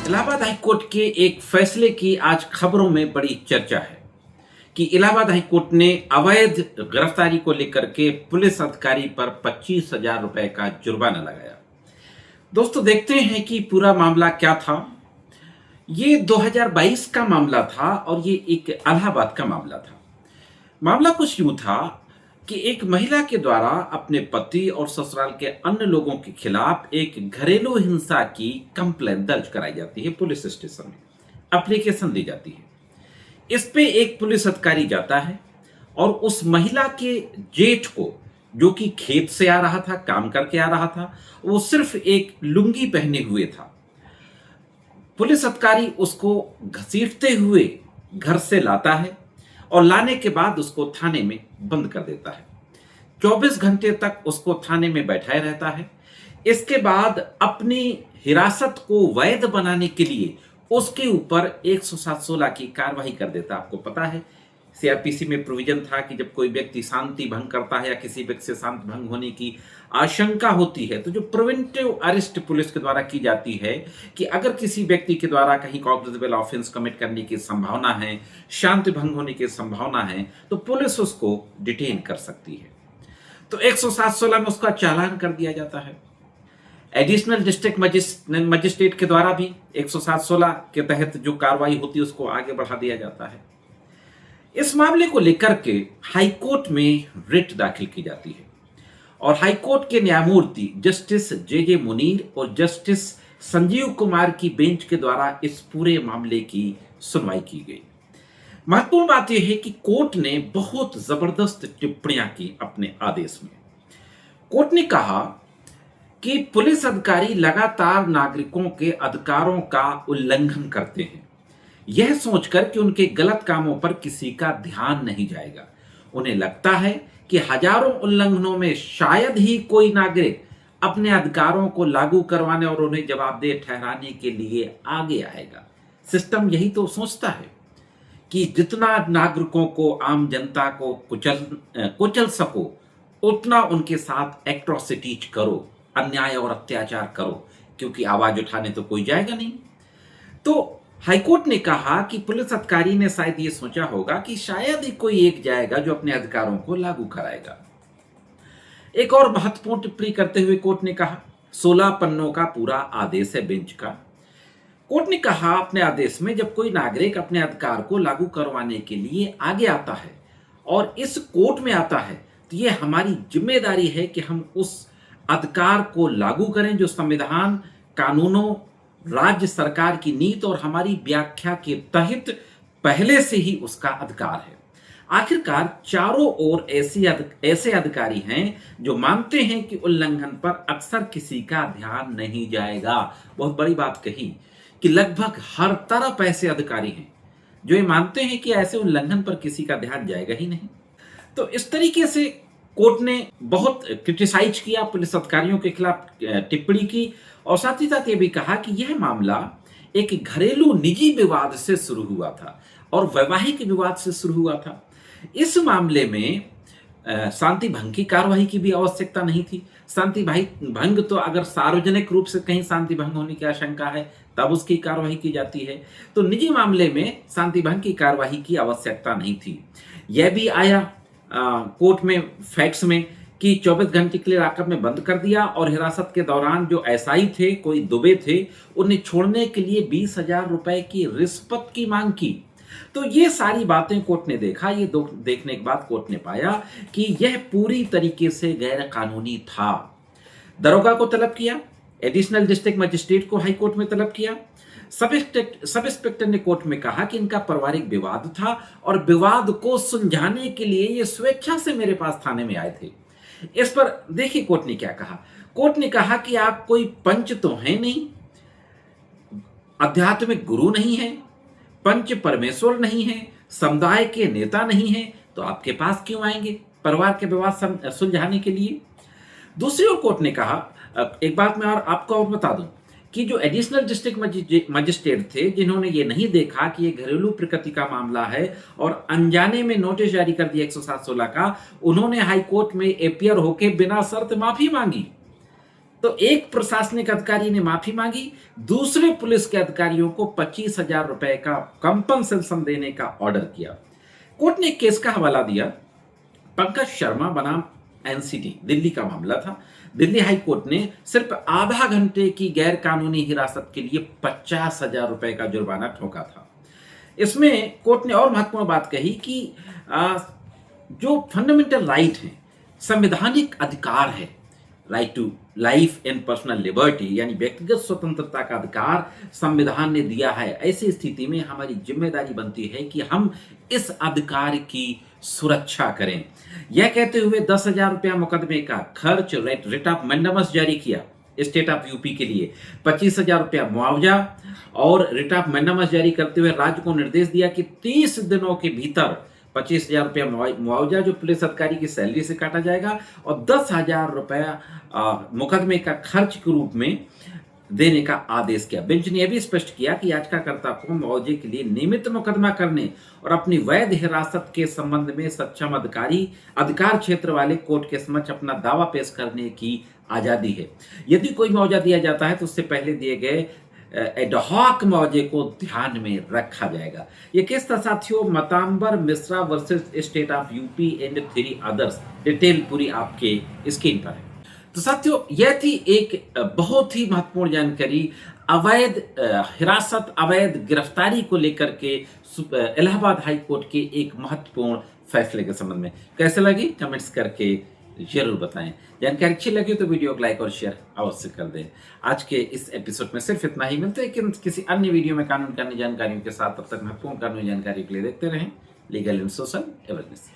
Allahabad high court के एक फैसले की आज खबरों में बड़ी चर्चा है कि इलाहाबाद हाई कोर्ट ने अवैध गिरफ्तारी को लेकर के पुलिस अधिकारी पर 25,000 रुपए का जुर्माना लगाया। दोस्तों, देखते हैं कि पूरा मामला क्या था। ये 2022 का मामला था और ये एक इलाहाबाद का मामला था। मामला कुछ यूं था कि एक महिला के द्वारा अपने पति और ससुराल के अन्य लोगों के खिलाफ एक घरेलू हिंसा की कंप्लेंट दर्ज कराई जाती है। पुलिस स्टेशन में एप्लीकेशन दी जाती है। इस पे एक पुलिस अधिकारी जाता है और उस महिला के जेठ को, जो कि खेत से आ रहा था, काम करके आ रहा था, वो सिर्फ एक लुंगी पहने हुए था। पुलिस अधिकारी उसको घसीटते हुए घर से लाता है और लाने के बाद उसको थाने में बंद कर देता है। 24 घंटे तक उसको थाने में बैठाए रहता है। इसके बाद अपनी हिरासत को वैध बनाने के लिए उसके ऊपर 107(16) की कार्रवाई कर देता। आपको पता है, सीआरपीसी में प्रोविजन था कि जब कोई व्यक्ति शांति भंग करता है या किसी व्यक्ति से शांति भंग होने की आशंका होती है तो जो प्रिवेंटिव अरेस्ट पुलिस के द्वारा की जाती है कि अगर किसी व्यक्ति के द्वारा कहीं कॉग्निजेबल ऑफेंस कमिट करने की संभावना है, शांति भंग होने की संभावना है, तो पुलिस उसको डिटेन कर सकती है। तो 107(16) में उसका चालान कर दिया जाता है। एडिशनल डिस्ट्रिक्ट मजिस्ट्रेट के द्वारा भी 107(16) के तहत जो कार्रवाई होती है उसको आगे बढ़ा दिया जाता है। इस मामले को लेकर के हाईकोर्ट में रिट दाखिल की जाती है और हाईकोर्ट के न्यायमूर्ति जस्टिस जे मुनीर और जस्टिस संजीव कुमार की बेंच के द्वारा इस पूरे मामले की सुनवाई की गई। महत्वपूर्ण बात यह है कि कोर्ट ने बहुत जबरदस्त टिप्पणियां की अपने आदेश में। कोर्ट ने कहा कि पुलिस अधिकारी लगातार नागरिकों के अधिकारों का उल्लंघन करते हैं, यह सोचकर कि उनके गलत कामों पर किसी का ध्यान नहीं जाएगा। उन्हें लगता है कि हजारों उल्लंघनों में शायद ही कोई नागरिक अपने अधिकारों को लागू करवाने और उन्हें जवाबदेह ठहराने के लिए आगे आएगा। सिस्टम यही तो सोचता है कि जितना नागरिकों को, आम जनता को कुचल सको, उतना उनके साथ एट्रोसिटीज करो, अन्याय और अत्याचार करो, क्योंकि आवाज उठाने तो कोई जाएगा नहीं। तो हाईकोर्ट ने कहा कि पुलिस अधिकारी ने शायद ये सोचा होगा कि शायद ही कोई एक जाएगा जो अपने अधिकारों को लागू कराएगा। एक और महत्वपूर्ण टिप्पणी करते हुए कोर्ट ने कहा, 16 पन्नों का पूरा आदेश है बेंच का। कोर्ट ने कहा अपने आदेश में, जब कोई नागरिक अपने अधिकार को लागू करवाने के लिए आगे आता है और इस कोर्ट में आता है, तो ये हमारी जिम्मेदारी है कि हम उस अधिकार को लागू करें जो संविधान, कानूनों, राज्य सरकार की नीति और हमारी व्याख्या के तहत पहले से ही उसका अधिकार है। आखिरकार चारों ओर ऐसे अधिकारी हैं जो मानते हैं कि उल्लंघन पर अक्सर किसी का ध्यान नहीं जाएगा। बहुत बड़ी बात कही कि लगभग हर तरफ ऐसे अधिकारी हैं जो ये मानते हैं कि ऐसे उल्लंघन पर किसी का ध्यान जाएगा ही नहीं। तो इस तरीके से कोर्ट ने बहुत क्रिटिसाइज किया, पुलिस अधिकारियों के खिलाफ टिप्पणी की और साथ ही साथ ये भी कहा कि यह मामला एक घरेलू निजी विवाद से शुरू हुआ था और वैवाहिक विवाद से शुरू हुआ था। इस मामले में शांति भंग की कार्रवाई की भी आवश्यकता नहीं थी। शांति भंग तो अगर सार्वजनिक रूप से कहीं शांति भंग होने की आशंका है तब उसकी कार्रवाई की जाती है। तो निजी मामले में शांति भंग की कार्रवाई की आवश्यकता नहीं थी। यह भी आया कोर्ट में फैक्ट्स में कि 24 घंटे के लिए लॉकअप में बंद कर दिया और हिरासत के दौरान जो एसआई थे, कोई दुबे थे, उन्हें छोड़ने के लिए 20,000 रुपए की रिश्वत की मांग की। तो ये सारी बातें कोर्ट ने देखा। ये देखने के बाद कोर्ट ने पाया कि यह पूरी तरीके से गैर कानूनी था। दरोगा को तलब किया, एडिशनल डिस्ट्रिक्ट मजिस्ट्रेट को हाई कोर्ट में तलब किया। सब इंस्पेक्टर ने कोर्ट में कहा कि इनका पारिवारिक विवाद था और विवाद को सुलझाने के लिए ये स्वेच्छा से मेरे पास थाने में आए थे। इस पर देखिए कोर्ट ने क्या कहा। कोर्ट ने कहा कि आप कोई पंच तो हैं नहीं, आध्यात्मिक गुरु नहीं है, पंच परमेश्वर नहीं है, समुदाय के नेता नहीं है, तो आपके पास क्यों आएंगे परिवार के विवाद सुलझाने के लिए। दूसरी ओर कोर्ट ने कहा, एक बात मैं और आपको और बता दूं कि जो एडिशनल डिस्ट्रिक्ट मजिस्ट्रेट थे जिन्होंने ये नहीं देखा कि ये घरेलू प्रकृति का मामला है और अनजाने में नोटिस जारी कर दिया 107(16) का, उन्होंने हाई कोर्ट में अपियर होकर बिना शर्त माफी मांगी। तो एक प्रशासनिक अधिकारी ने माफी मांगी, दूसरे पुलिस के अधिकारियों को 25,000 रुपए का कंपनसेशन देने का ऑर्डर किया। कोर्ट ने केस का हवाला दिया पंकज शर्मा बनाम एनसीटी, दिल्ली का मामला था। दिल्ली हाई कोर्ट ने सिर्फ आधा घंटे की गैर कानूनी हिरासत के लिए 50,000 रुपए का जुर्माना ठोका था। इसमें कोर्ट ने और महत्वपूर्ण बात कही कि जो फंडामेंटल राइट है, संवैधानिक अधिकार है, right to life and personal liberty, यानी व्यक्तिगत स्वतंत्रता का अधिकार संविधान ने दिया है। ऐसी स्थिति में हमारी जिम्मेदारी बनती है कि हम इस अधिकार की सुरक्षा करें। यह कहते हुए 10,000 रुपया मुकदमे का खर्च, रिट ऑफ मैंडेमस जारी किया स्टेट ऑफ यूपी के लिए, 25,000 रुपया मुआवजा और रिट ऑफ मैंडेमस जारी करते हुए राज्य को निर्देश दिया कि 30 दिनों के भीतर 25,000 रुपया मुआवजा जो पुलिस अधिकारी की सैलरी से काटा जाएगा और 10,000 रुपया मुकदमे का खर्च के रूप में देने का आदेश किया। बेंच ने यह भी स्पष्ट किया कि याचिकाकर्ता को मुआवजे के लिए नियमित मुकदमा करने और अपनी वैध हिरासत के संबंध में सक्षम अधिकार क्षेत्र वाले कोर्ट के समक्ष अपना दावा पेश करने की आजादी है। यदि कोई मुआवजा दिया जाता है तो उससे पहले दिए गए एडहॉक मुआवजे को ध्यान में रखा जाएगा। ये केस था साथियों Matambar Mishra versus state of UP and 3 others. Detail पूरी आपके स्क्रीन पर है। तो साथियों यह थी एक बहुत ही महत्वपूर्ण जानकारी अवैध हिरासत, अवैध गिरफ्तारी को लेकर के इलाहाबाद हाई कोर्ट के एक महत्वपूर्ण फैसले के संबंध में। कैसे लगी कमेंट्स करके जरूर बताएं। जानकारी अच्छी लगी तो वीडियो को लाइक और शेयर अवश्य कर दें। आज के इस एपिसोड में सिर्फ इतना ही। मिलते हैं किसी अन्य वीडियो में कानून कानूनी जानकारियों के साथ। तब तक महत्वपूर्ण कानूनी जानकारी के लिए देखते रहें लीगल एंड सोशल अवेयरनेस।